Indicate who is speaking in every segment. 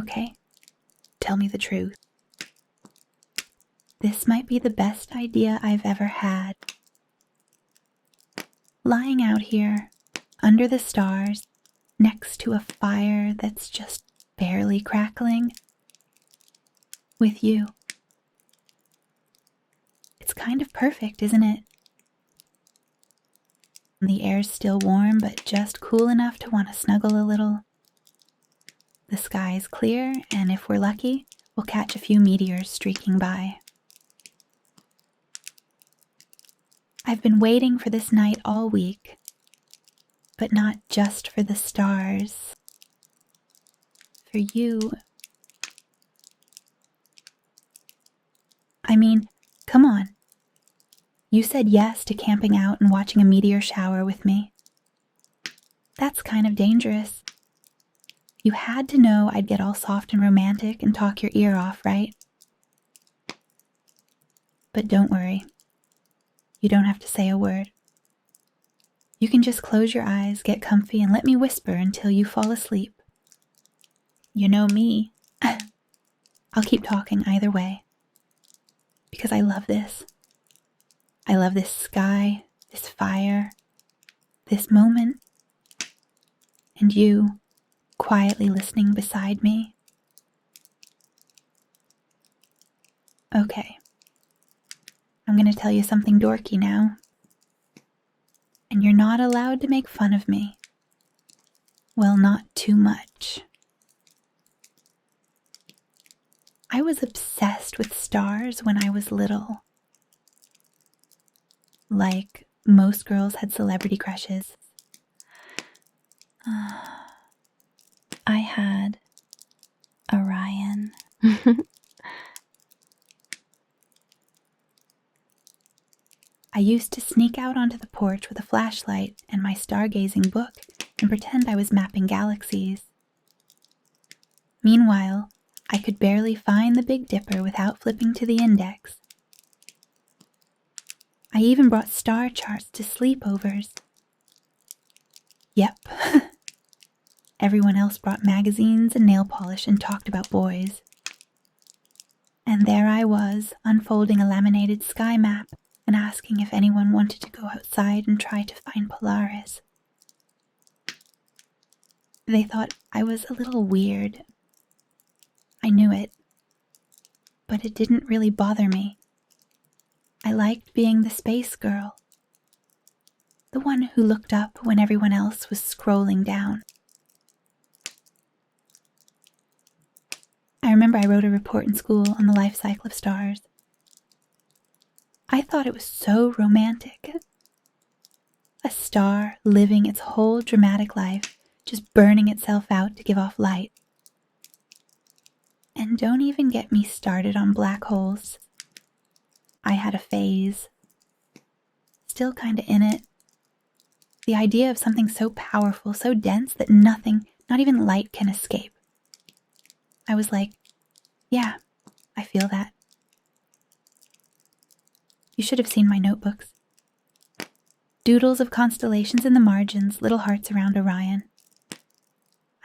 Speaker 1: Okay, tell me the truth. This might be the best idea I've ever had. Lying out here, under the stars, next to a fire that's just barely crackling, with you. It's kind of perfect, isn't it? The air's still warm, but just cool enough to want to snuggle a little. The sky's clear, and if we're lucky, we'll catch a few meteors streaking by. I've been waiting for this night all week, but not just for the stars. For you. I mean, come on. You said yes to camping out and watching a meteor shower with me. That's kind of dangerous. You had to know I'd get all soft and romantic and talk your ear off, right? But don't worry. You don't have to say a word. You can just close your eyes, get comfy, and let me whisper until you fall asleep. You know me. I'll keep talking either way. Because I love this. I love this sky, this fire, this moment, and you quietly listening beside me. Okay, I'm going to tell you something dorky now, and you're not allowed to make fun of me. Well, not too much. I was obsessed with stars when I was little. Like most girls had celebrity crushes. I had Orion. I used to sneak out onto the porch with a flashlight and my stargazing book and pretend I was mapping galaxies. Meanwhile, I could barely find the Big Dipper without flipping to the index. I even brought star charts to sleepovers. Yep. Everyone else brought magazines and nail polish and talked about boys. And there I was, unfolding a laminated sky map and asking if anyone wanted to go outside and try to find Polaris. They thought I was a little weird. I knew it. But it didn't really bother me. I liked being the space girl. The one who looked up when everyone else was scrolling down. I remember I wrote a report in school on the life cycle of stars. I thought it was so romantic. A star living its whole dramatic life, just burning itself out to give off light. And don't even get me started on black holes. I had a phase. Still kinda in it. The idea of something so powerful, so dense that nothing, not even light, can escape. I was like, yeah, I feel that. You should have seen my notebooks. Doodles of constellations in the margins, little hearts around Orion.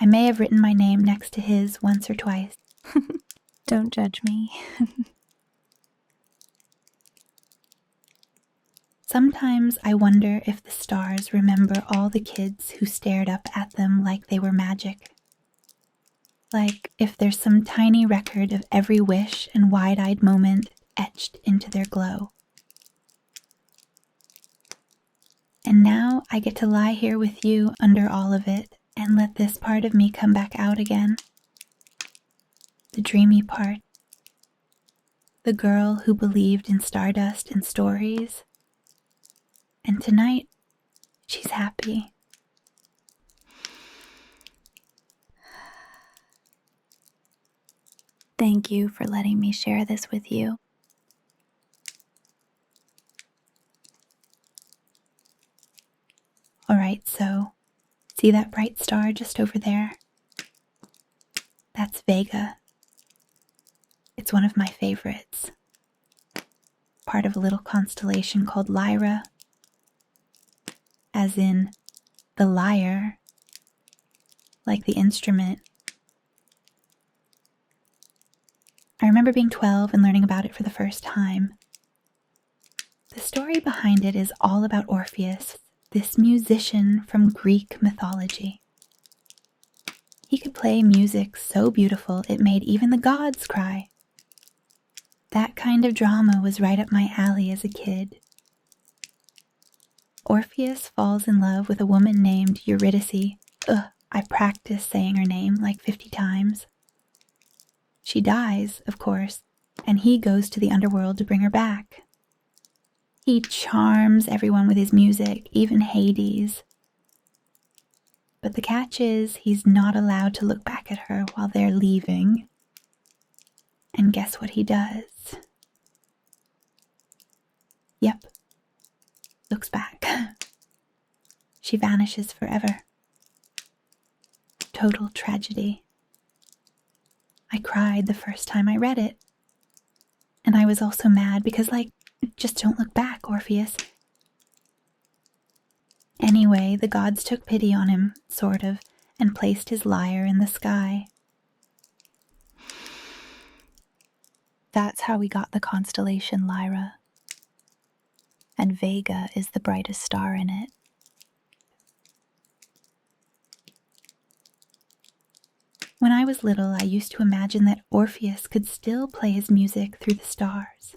Speaker 1: I may have written my name next to his once or twice.
Speaker 2: Don't judge me.
Speaker 1: Sometimes I wonder if the stars remember all the kids who stared up at them like they were magic. Like if there's some tiny record of every wish and wide-eyed moment etched into their glow. And now I get to lie here with you under all of it and let this part of me come back out again. The dreamy part. The girl who believed in stardust and stories. And tonight, she's happy.
Speaker 2: Thank you for letting me share this with you.
Speaker 1: All right, so see that bright star just over there? That's Vega. It's one of my favorites. Part of a little constellation called Lyra. As in the lyre, like the instrument. I remember being 12 and learning about it for the first time. The story behind it is all about Orpheus, this musician from Greek mythology. He could play music so beautiful it made even the gods cry. That kind of drama was right up my alley as a kid. Orpheus falls in love with a woman named Eurydice. I practiced saying her name like 50 times. She dies, of course, and he goes to the underworld to bring her back. He charms everyone with his music, even Hades. But the catch is, he's not allowed to look back at her while they're leaving. And guess what he does? Yep. Looks back. She vanishes forever. Total tragedy. I cried the first time I read it. And I was also mad because, just don't look back, Orpheus. Anyway, the gods took pity on him, sort of, and placed his lyre in the sky.
Speaker 2: That's how we got the constellation Lyra. And Vega is the brightest star in it.
Speaker 1: When I was little, I used to imagine that Orpheus could still play his music through the stars.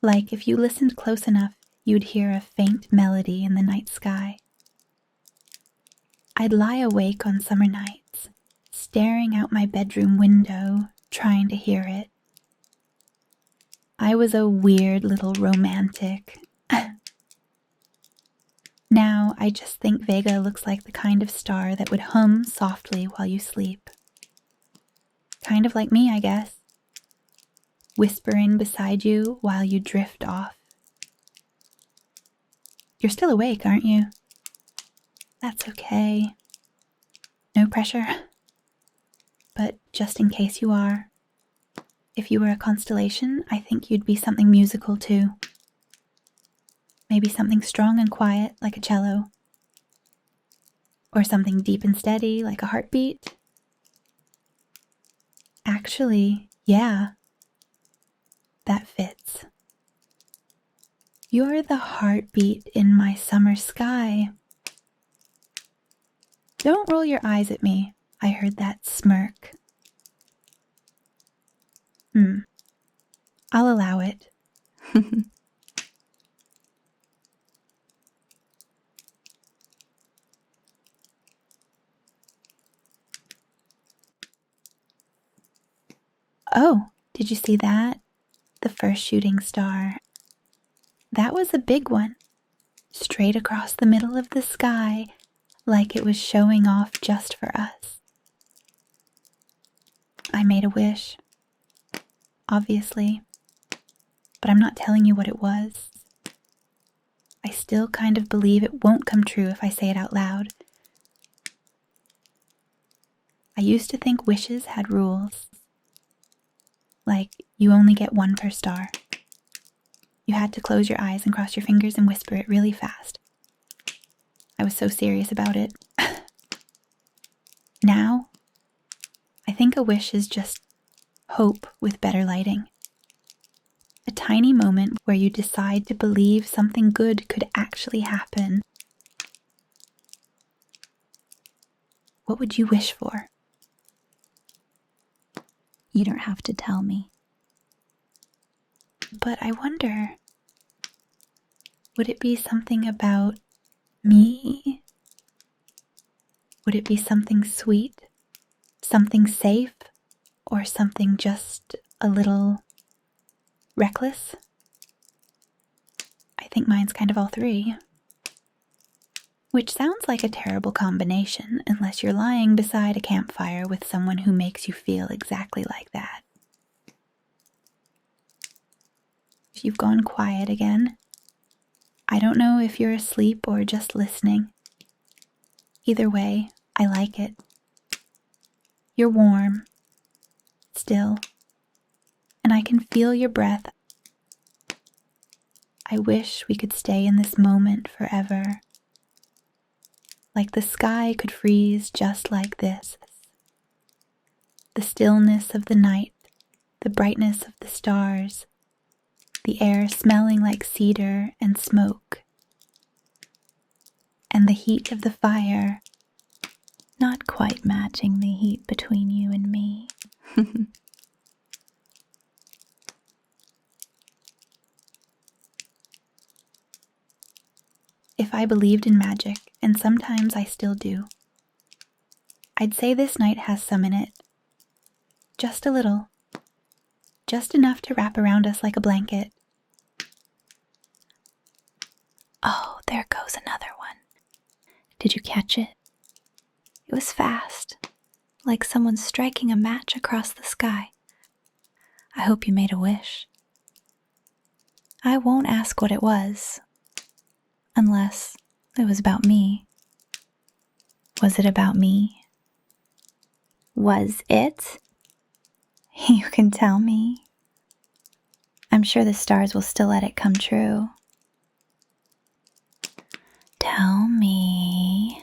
Speaker 1: Like if you listened close enough, you'd hear a faint melody in the night sky. I'd lie awake on summer nights, staring out my bedroom window, trying to hear it. I was a weird little romantic. Now I just think Vega looks like the kind of star that would hum softly while you sleep. Kind of like me, I guess. Whispering beside you while you drift off. You're still awake, aren't you? That's okay. No pressure. But just in case you are, if you were a constellation, I think you'd be something musical too. Maybe something strong and quiet like a cello. Or something deep and steady like a heartbeat. Actually, yeah. That fits. You're the heartbeat in my summer sky. Don't roll your eyes at me. I heard that smirk. I'll allow it. Oh, did you see that? The first shooting star. That was a big one. Straight across the middle of the sky, like it was showing off just for us. I made a wish. Obviously. But I'm not telling you what it was. I still kind of believe it won't come true if I say it out loud. I used to think wishes had rules. Like, you only get one per star. You had to close your eyes and cross your fingers and whisper it really fast. I was so serious about it. Now, I think a wish is just hope with better lighting. A tiny moment where you decide to believe something good could actually happen. What would you wish for?
Speaker 2: You don't have to tell me.
Speaker 1: But I wonder, would it be something about me? Would it be something sweet, something safe, or something just a little reckless? I think mine's kind of all three. Which sounds like a terrible combination unless you're lying beside a campfire with someone who makes you feel exactly like that. If you've gone quiet again, I don't know if you're asleep or just listening. Either way, I like it. You're warm, still, and I can feel your breath. I wish we could stay in this moment forever. Like the sky could freeze just like this. the stillness of the night, the brightness of the stars, the air smelling like cedar and smoke, and the heat of the fire
Speaker 2: not quite matching the heat between you and me.
Speaker 1: If I believed in magic, and sometimes I still do, I'd say this night has some in it. Just a little. Just enough to wrap around us like a blanket.
Speaker 2: Oh, there goes another one. Did you catch it? It was fast, like someone striking a match across the sky. I hope you made a wish. I won't ask what it was, unless it was about me. Was it about me? Was it? You can tell me. I'm sure the stars will still let it come true. Tell me.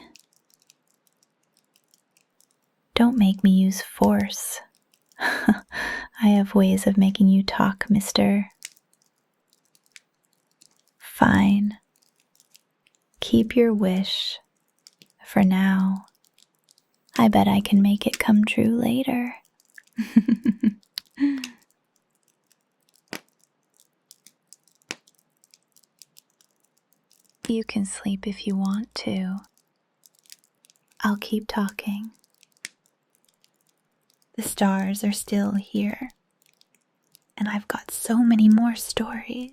Speaker 2: Don't make me use force. I have ways of making you talk, mister. Fine. Keep your wish. For now. I bet I can make it come true later. You can sleep if you want to. I'll keep talking.
Speaker 1: The stars are still here, and I've got so many more stories.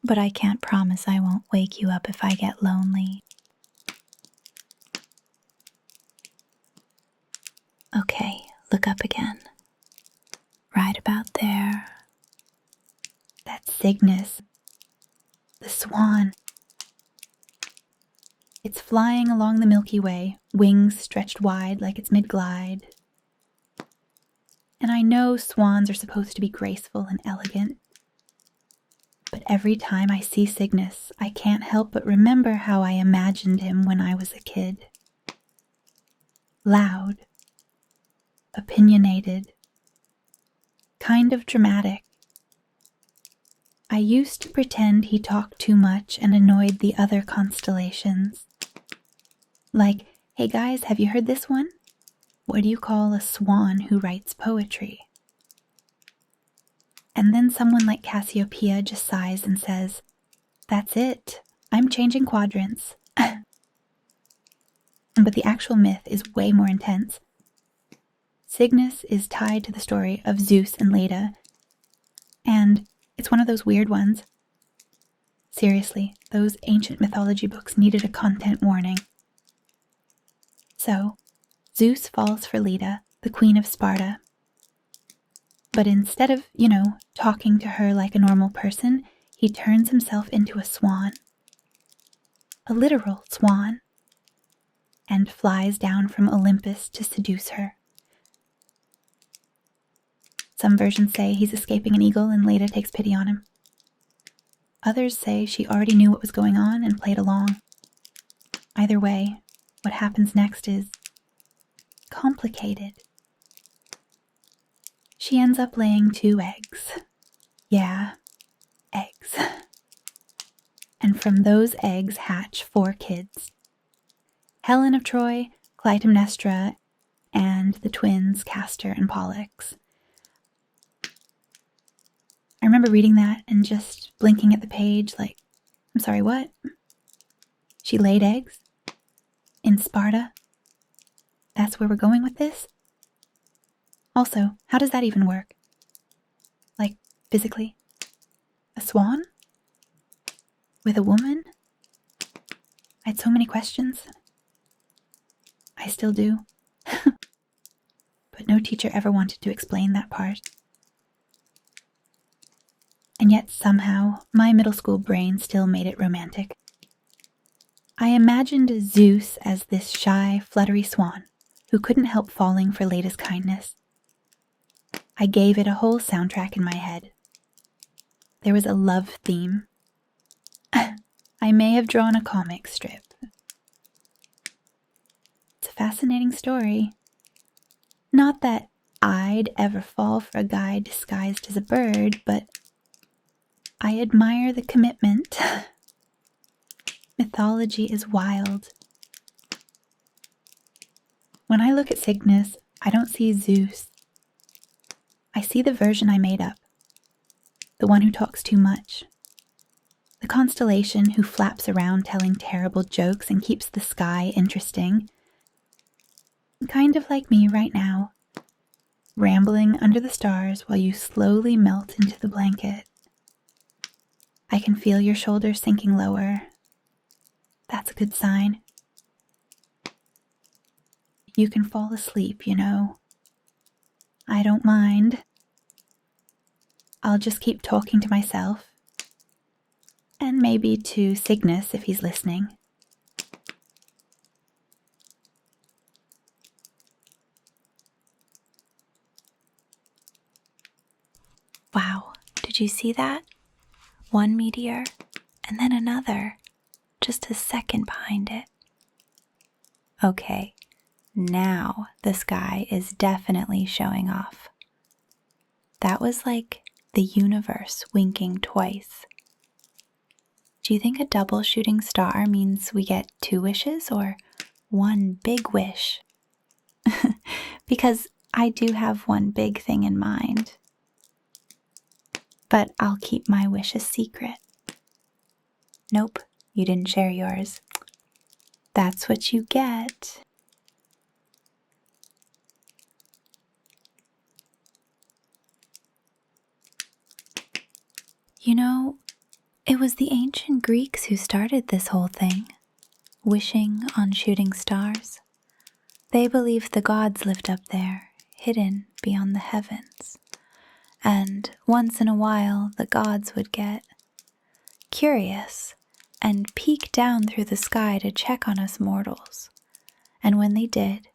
Speaker 2: But I can't promise I won't wake you up if I get lonely. Okay, look up again. Right about there.
Speaker 1: That's Cygnus, the swan. It's flying along the Milky Way, wings stretched wide like it's mid-glide. And I know swans are supposed to be graceful and elegant, but every time I see Cygnus, I can't help but remember how I imagined him when I was a kid. Loud, opinionated, kind of dramatic. I used to pretend he talked too much and annoyed the other constellations. Like, hey guys, have you heard this one? What do you call a swan who writes poetry? And then someone like Cassiopeia just sighs and says, that's it, I'm changing quadrants. But the actual myth is way more intense. Cygnus is tied to the story of Zeus and Leda, and it's one of those weird ones. Seriously, those ancient mythology books needed a content warning. So, Zeus falls for Leda, the queen of Sparta. But instead of, talking to her like a normal person, he turns himself into a swan. A literal swan. And flies down from Olympus to seduce her. Some versions say he's escaping an eagle and Leda takes pity on him. Others say she already knew what was going on and played along. Either way, what happens next is complicated. She ends up laying 2 eggs. Yeah, eggs. And from those eggs hatch 4 kids. Helen of Troy, Clytemnestra, and the twins Castor and Pollux. I remember reading that and just blinking at the page like, I'm sorry, what? She laid eggs? In Sparta? That's where we're going with this? Also, how does that even work? Like, physically? A swan? With a woman? I had so many questions. I still do. But no teacher ever wanted to explain that part. And yet somehow, my middle school brain still made it romantic. I imagined Zeus as this shy, fluttery swan who couldn't help falling for Leda's kindness. I gave it a whole soundtrack in my head. There was a love theme. I may have drawn a comic strip. It's a fascinating story. Not that I'd ever fall for a guy disguised as a bird, but I admire the commitment. Mythology is wild. When I look at Cygnus, I don't see Zeus. I see the version I made up, the one who talks too much, the constellation who flaps around telling terrible jokes and keeps the sky interesting. Kind of like me right now, rambling under the stars while you slowly melt into the blanket. I can feel your shoulders sinking lower. That's a good sign. You can fall asleep, you know. I don't mind. I'll just keep talking to myself. And maybe to Cygnus if he's listening.
Speaker 2: Wow, did you see that? One meteor, and then another, just a second behind it. Okay, now the sky is definitely showing off. That was like the universe winking twice. Do you think a double shooting star means we get 2 wishes or one big wish? Because I do have one big thing in mind. But I'll keep my wish a secret. Nope, you didn't share yours. That's what you get. You know, it was the ancient Greeks who started this whole thing, wishing on shooting stars. They believed the gods lived up there, hidden beyond the heavens. And once in a while, the gods would get curious and peek down through the sky to check on us mortals. And when they did,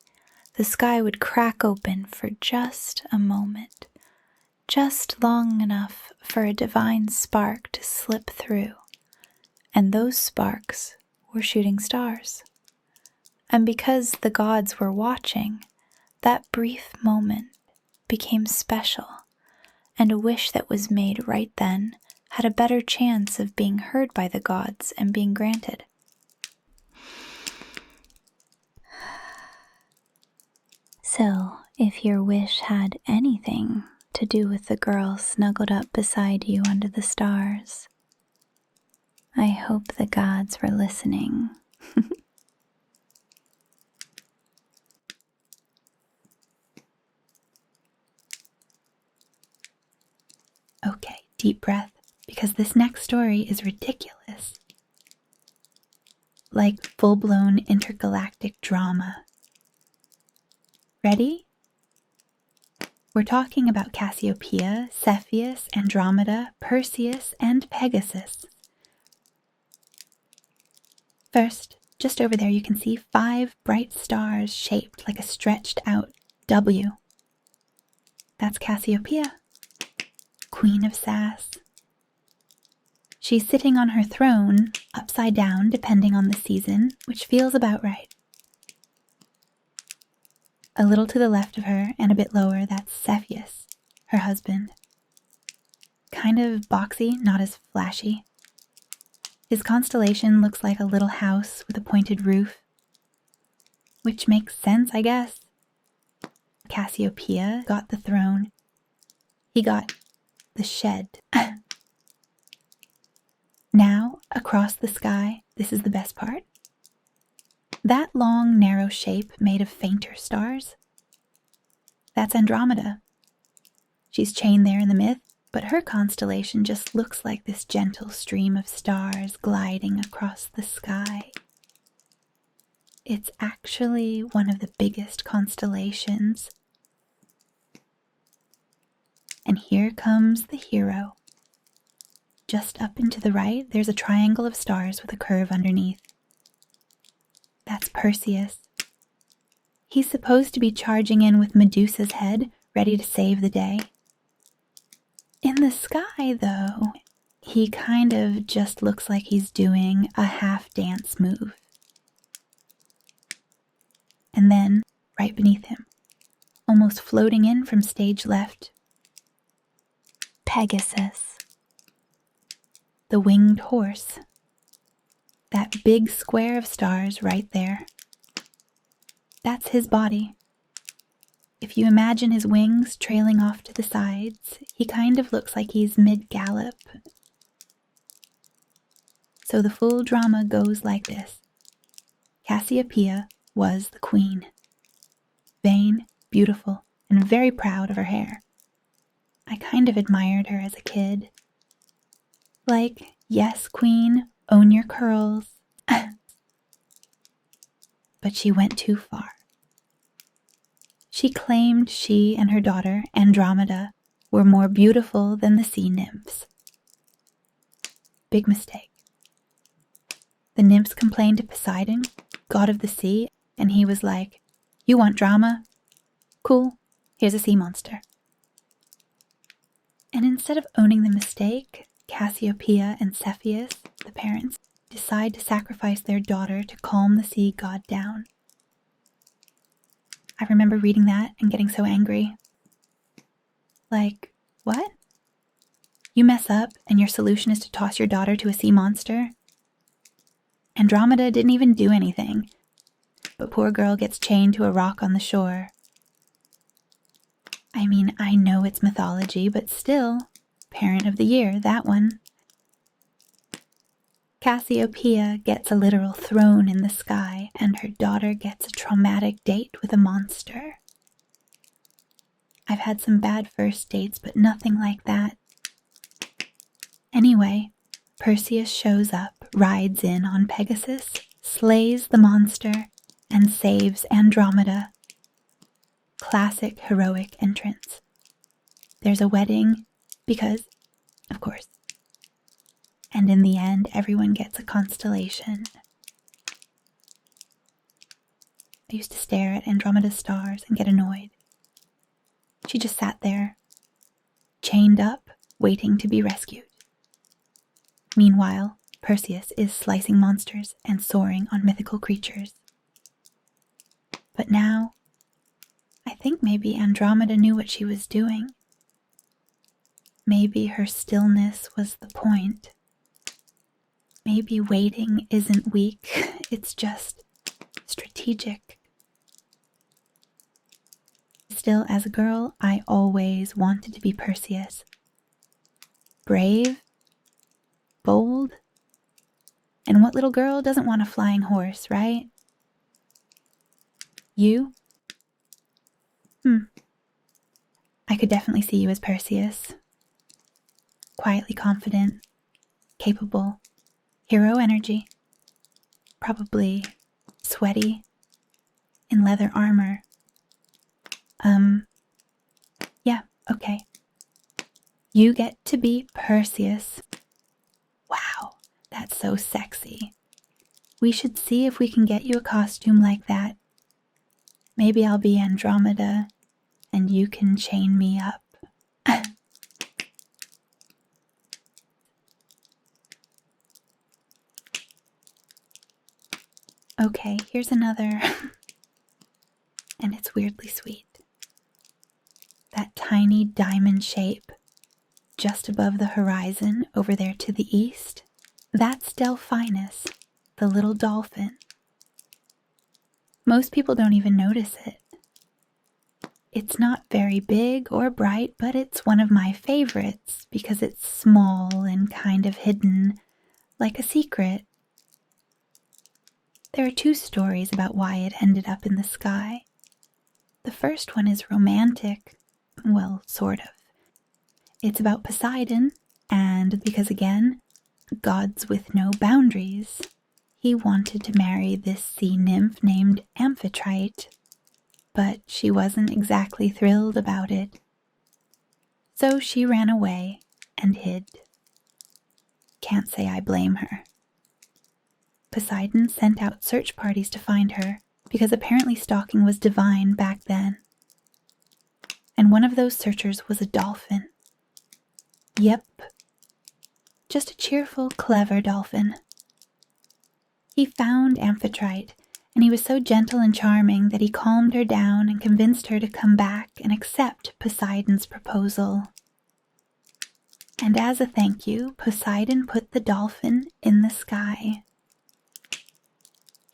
Speaker 2: the sky would crack open for just a moment, just long enough for a divine spark to slip through. And those sparks were shooting stars. And because the gods were watching, that brief moment became special. And a wish that was made right then had a better chance of being heard by the gods and being granted. So, if your wish had anything to do with the girl snuggled up beside you under the stars, I hope the gods were listening.
Speaker 1: Okay, deep breath, because this next story is ridiculous. Like full-blown intergalactic drama. Ready? We're talking about Cassiopeia, Cepheus, Andromeda, Perseus, and Pegasus. First, just over there you can see 5 bright stars shaped like a stretched out W. That's Cassiopeia, Queen of Sass. She's sitting on her throne, upside down depending on the season, which feels about right. A little to the left of her and a bit lower, that's Cepheus, her husband. Kind of boxy, not as flashy. His constellation looks like a little house with a pointed roof, which makes sense, I guess. Cassiopeia got the throne. He got the shed. Now, across the sky, this is the best part. That long, narrow shape made of fainter stars, that's Andromeda. She's chained there in the myth, but her constellation just looks like this gentle stream of stars gliding across the sky. It's actually one of the biggest constellations. And here comes the hero. Just up and to the right, there's a triangle of stars with a curve underneath. That's Perseus. He's supposed to be charging in with Medusa's head, ready to save the day. In the sky, though, he kind of just looks like he's doing a half-dance move. and then, right beneath him, almost floating in from stage left,
Speaker 2: Pegasus.
Speaker 1: the winged horse. That big square of stars right there. That's his body. If you imagine his wings trailing off to the sides, he kind of looks like he's mid-gallop. So the full drama goes like this. Cassiopeia was the queen. Vain, beautiful, and very proud of her hair. I kind of admired her as a kid. Like, yes, queen, own your curls. But she went too far. She claimed she and her daughter, Andromeda, were more beautiful than the sea nymphs. Big mistake. The nymphs complained to Poseidon, god of the sea, and he was like, "You want drama? Cool, here's a sea monster." And instead of owning the mistake, Cassiopeia and Cepheus, the parents, decide to sacrifice their daughter to calm the sea god down. I remember reading that and getting so angry. Like, what? You mess up and your solution is to toss your daughter to a sea monster? Andromeda didn't even do anything, but poor girl gets chained to a rock on the shore. I mean, I know it's mythology, but still, parent of the year, that one. Cassiopeia gets a literal throne in the sky, and her daughter gets a traumatic date with a monster. I've had some bad first dates, but nothing like that. Anyway, Perseus shows up, rides in on Pegasus, slays the monster, and saves Andromeda. Classic heroic entrance. There's a wedding, because, of course. And in the end, everyone gets a constellation. I used to stare at Andromeda's stars and get annoyed. She just sat there, chained up, waiting to be rescued. Meanwhile, Perseus is slicing monsters and soaring on mythical creatures. But now, I think maybe Andromeda knew what she was doing. Maybe her stillness was the point. Maybe waiting isn't weak, it's just strategic. Still, as a girl, I always wanted to be Perseus. Brave, bold, and what little girl doesn't want a flying horse, right? You? I could definitely see you as Perseus. Quietly confident, capable, hero energy, probably sweaty, in leather armor. Yeah, okay. You get to be Perseus. Wow, that's so sexy. We should see if we can get you a costume like that. Maybe I'll be Andromeda, and you can chain me up. Okay, here's another, and it's weirdly sweet. That tiny diamond shape just above the horizon over there to the east, that's Delphinus, the little dolphin. Most people don't even notice it. It's not very big or bright, but it's one of my favorites because it's small and kind of hidden, like a secret. There are two stories about why it ended up in the sky. The first one is romantic. Well, sort of. It's about Poseidon, and because again, gods with no boundaries. He wanted to marry this sea nymph named Amphitrite, but she wasn't exactly thrilled about it. So she ran away and hid. Can't say I blame her. Poseidon sent out search parties to find her, because apparently stalking was divine back then. And one of those searchers was a dolphin. Yep. Just a cheerful, clever dolphin. He found Amphitrite, and he was so gentle and charming that he calmed her down and convinced her to come back and accept Poseidon's proposal. And as a thank you, Poseidon put the dolphin in the sky.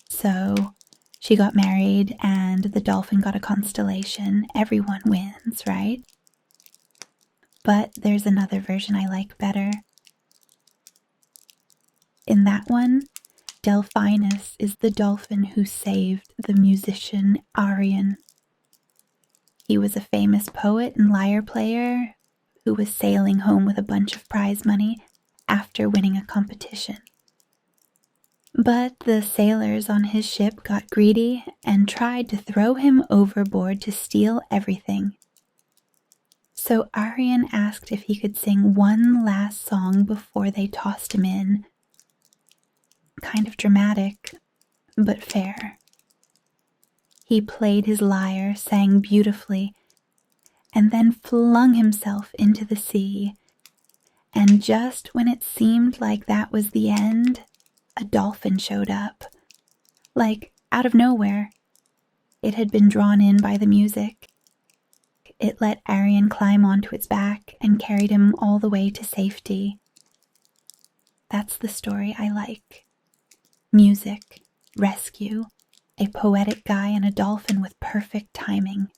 Speaker 1: So she got married and the dolphin got a constellation. Everyone wins, right? But there's another version I like better. In that one, Delphinus is the dolphin who saved the musician Arion. He was a famous poet and lyre player who was sailing home with a bunch of prize money after winning a competition. But the sailors on his ship got greedy and tried to throw him overboard to steal everything. So Arion asked if he could sing one last song before they tossed him in. Kind of dramatic, but fair. He played his lyre, sang beautifully, and then flung himself into the sea. And just when it seemed like that was the end, a dolphin showed up. Like out of nowhere. It had been drawn in by the music. It let Arion climb onto its back and carried him all the way to safety. That's the story I like. Music, rescue, a poetic guy and a dolphin with perfect timing.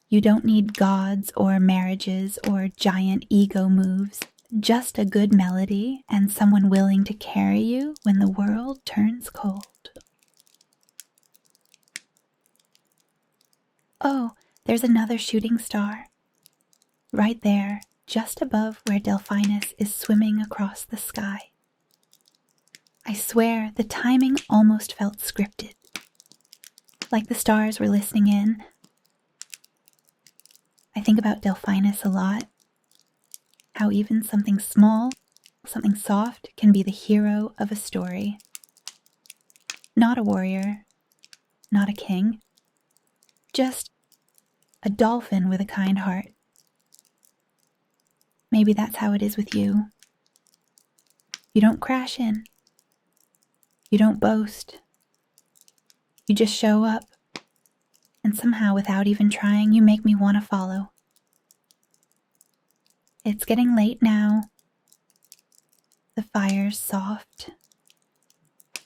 Speaker 1: You don't need gods or marriages or giant ego moves, just a good melody and someone willing to carry you when the world turns cold. Oh, there's another shooting star. Right there, just above where Delphinus is swimming across the sky. I swear, the timing almost felt scripted. Like the stars were listening in. I think about Delphinus a lot. How even something small, something soft, can be the hero of a story. Not a warrior, not a king. Just a dolphin with a kind heart. Maybe that's how it is with you. You don't crash in. You don't boast. You just show up, and somehow, without even trying, you make me want to follow. It's getting late now. The fire's soft.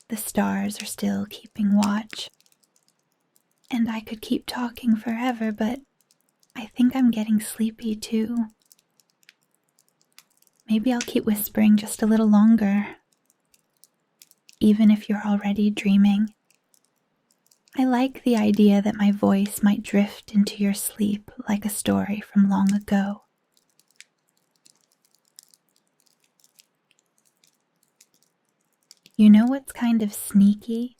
Speaker 1: The stars are still keeping watch. And I could keep talking forever, but I think I'm getting sleepy too. Maybe I'll keep whispering just a little longer. Even if you're already dreaming. I like the idea that my voice might drift into your sleep like a story from long ago. You know what's kind of sneaky?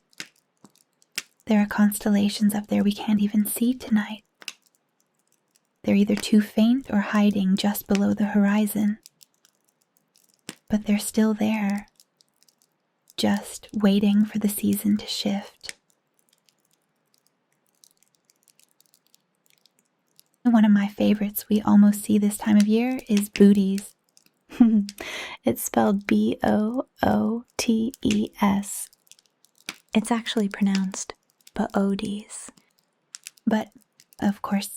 Speaker 1: There are constellations up there we can't even see tonight. They're either too faint or hiding just below the horizon. But they're still there. Just waiting for the season to shift. One of my favorites we almost see this time of year is booties.
Speaker 2: It's spelled Bootes. It's actually pronounced Boodies.
Speaker 1: But, of course,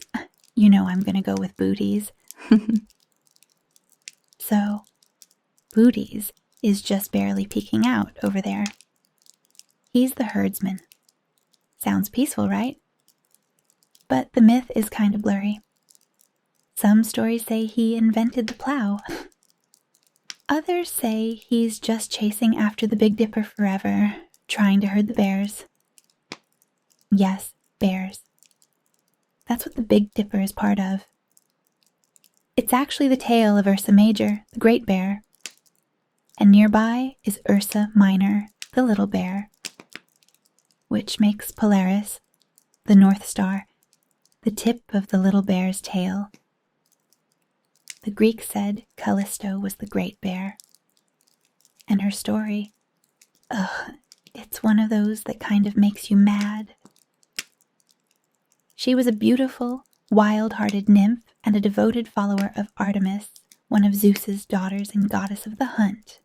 Speaker 1: you know I'm going to go with booties. So, booties is just barely peeking out over there. He's the herdsman. Sounds peaceful, right? But the myth is kind of blurry. Some stories say he invented the plow. Others say he's just chasing after the Big Dipper forever, trying to herd the bears. Yes, bears. That's what the Big Dipper is part of. It's actually the tail of Ursa Major, the Great Bear. And nearby is Ursa Minor, the Little Bear, which makes Polaris, the North Star, the tip of the little bear's tail. The Greeks said Callisto was the Great Bear. And her story, it's one of those that kind of makes you mad. She was a beautiful, wild-hearted nymph and a devoted follower of Artemis, one of Zeus's daughters and goddess of the hunt.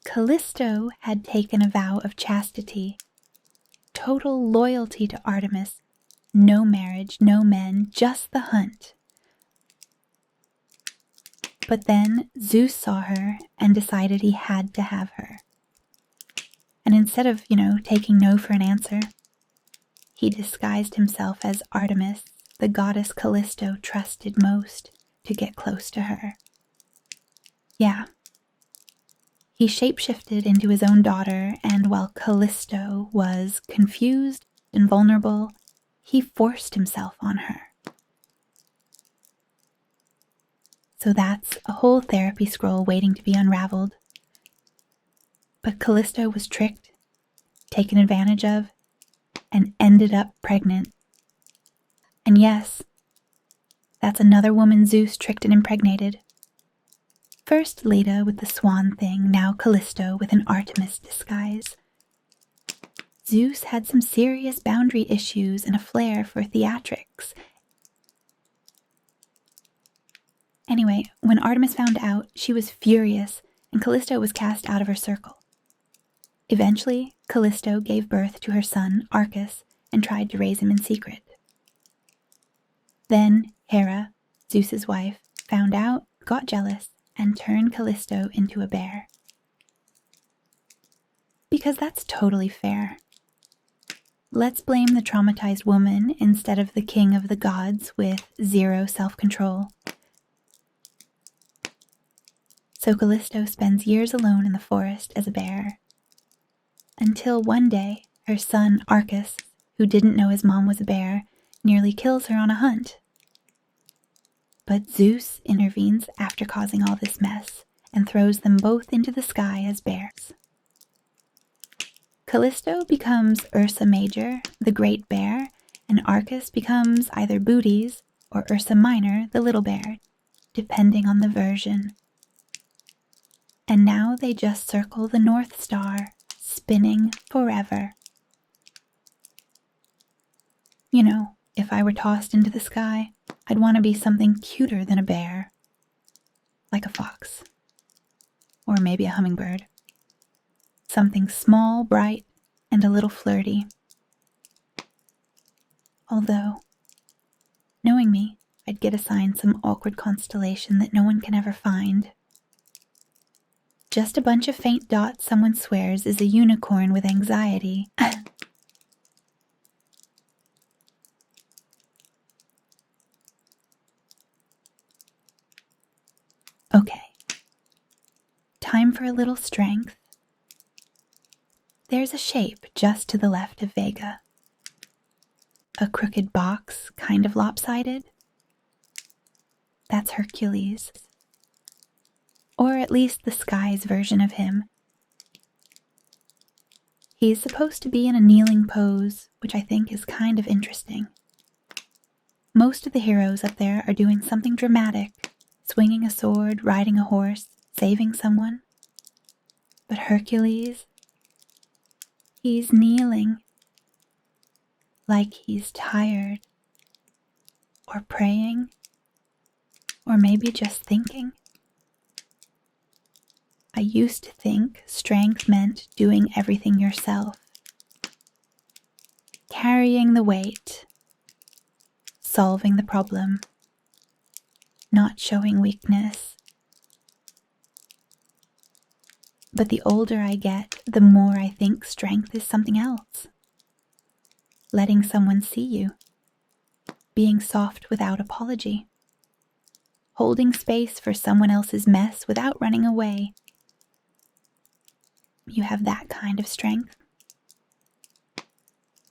Speaker 1: Callisto had taken a vow of chastity total loyalty to Artemis. No marriage, no men, just the hunt. But then Zeus saw her and decided he had to have her. And instead of, taking no for an answer, he disguised himself as Artemis, the goddess Callisto trusted most, to get close to her. Yeah. He shapeshifted into his own daughter, and while Callisto was confused and vulnerable, he forced himself on her. So that's a whole therapy scroll waiting to be unraveled. But Callisto was tricked, taken advantage of, and ended up pregnant. And yes, that's another woman Zeus tricked and impregnated. First Leda with the swan thing, now Callisto with an Artemis disguise. Zeus had some serious boundary issues and a flair for theatrics. Anyway, when Artemis found out, she was furious, and Callisto was cast out of her circle. Eventually, Callisto gave birth to her son, Arcas, and tried to raise him in secret. Then Hera, Zeus's wife, found out, got jealous, and turned Callisto into a bear. Because that's totally fair. Let's blame the traumatized woman instead of the king of the gods with zero self-control. So Callisto spends years alone in the forest as a bear. Until one day, her son Arcas, who didn't know his mom was a bear, nearly kills her on a hunt. But Zeus intervenes after causing all this mess and throws them both into the sky as bears. Callisto becomes Ursa Major, the great bear, and Arcas becomes either Booties or Ursa Minor, the little bear, depending on the version. And now they just circle the North Star, spinning forever. If I were tossed into the sky, I'd want to be something cuter than a bear. Like a fox. Or maybe a hummingbird. Something small, bright, and a little flirty. Although, knowing me, I'd get assigned some awkward constellation that no one can ever find. Just a bunch of faint dots someone swears is a unicorn with anxiety. Okay. Time for a little strength. There's a shape just to the left of Vega. A crooked box, kind of lopsided. That's Hercules. Or at least the sky's version of him. He's supposed to be in a kneeling pose, which I think is kind of interesting. Most of the heroes up there are doing something dramatic, swinging a sword, riding a horse, saving someone. But Hercules, he's kneeling, like he's tired, or praying, or maybe just thinking. I used to think strength meant doing everything yourself, carrying the weight, solving the problem, not showing weakness. But the older I get, the more I think strength is something else. Letting someone see you, being soft without apology, holding space for someone else's mess without running away. You have that kind of strength.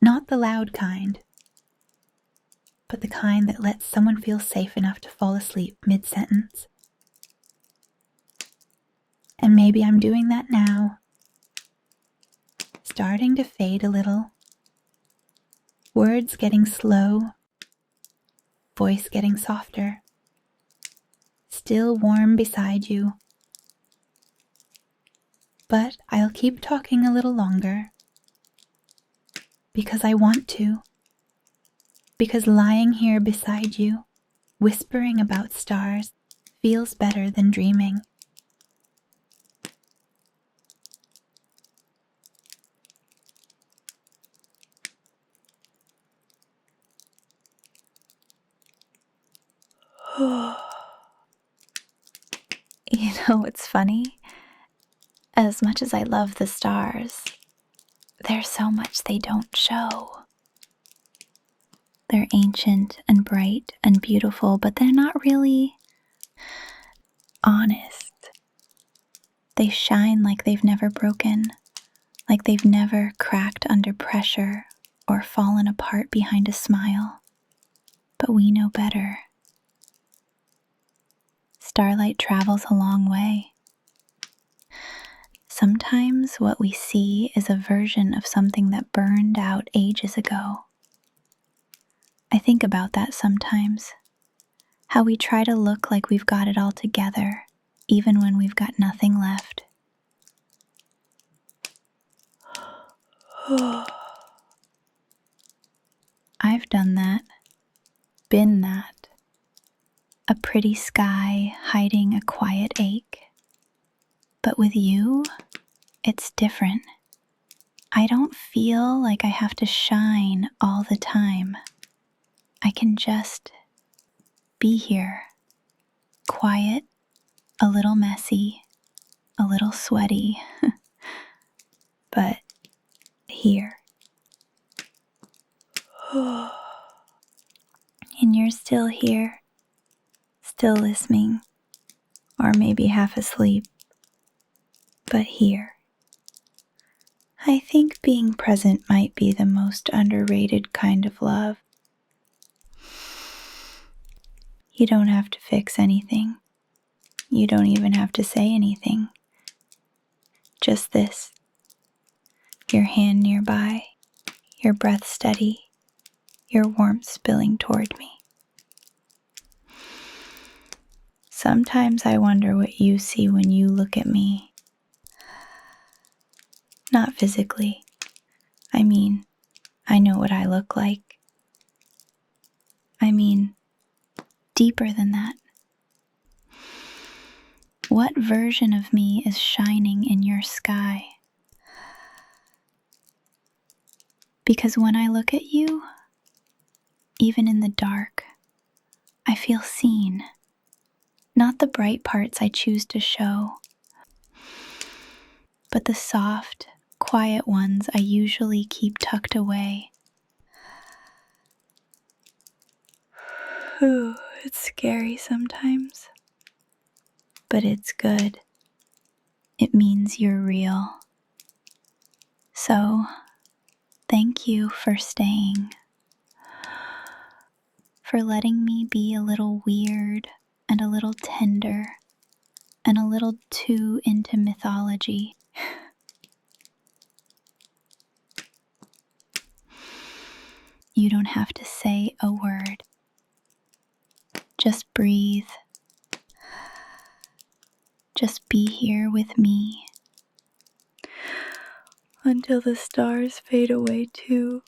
Speaker 1: Not the loud kind, but the kind that lets someone feel safe enough to fall asleep mid-sentence. And maybe I'm doing that now. Starting to fade a little. Words getting slow. Voice getting softer. Still warm beside you. But I'll keep talking a little longer. Because I want to. Because lying here beside you, whispering about stars, feels better than dreaming.
Speaker 2: You know, it's funny. As much as I love the stars, there's so much they don't show. They're ancient and bright and beautiful, but they're not really honest. They shine like they've never broken, like they've never cracked under pressure or fallen apart behind a smile. But we know better. Starlight travels a long way. Sometimes what we see is a version of something that burned out ages ago. I think about that sometimes. How we try to look like we've got it all together, even when we've got nothing left. I've done that. Been that. A pretty sky hiding a quiet ache. But with you, it's different. I don't feel like I have to shine all the time. I can just be here. Quiet, a little messy, a little sweaty, but here. And you're still here, still listening, or maybe half asleep, but here. I think being present might be the most underrated kind of love. You don't have to fix anything. You don't even have to say anything. Just this. Your hand nearby, your breath steady, your warmth spilling toward me. Sometimes I wonder what you see when you look at me. Not physically. I mean, I know what I look like. I mean, deeper than that. What version of me is shining in your sky? Because when I look at you, even in the dark, I feel seen. Not the bright parts I choose to show, but the soft, quiet ones I usually keep tucked away. It's scary sometimes, but it's good. It means you're real. So, thank you for staying, for letting me be a little weird and a little tender and a little too into mythology. You don't have to say a word. Just breathe. Just be here with me until the stars fade away too.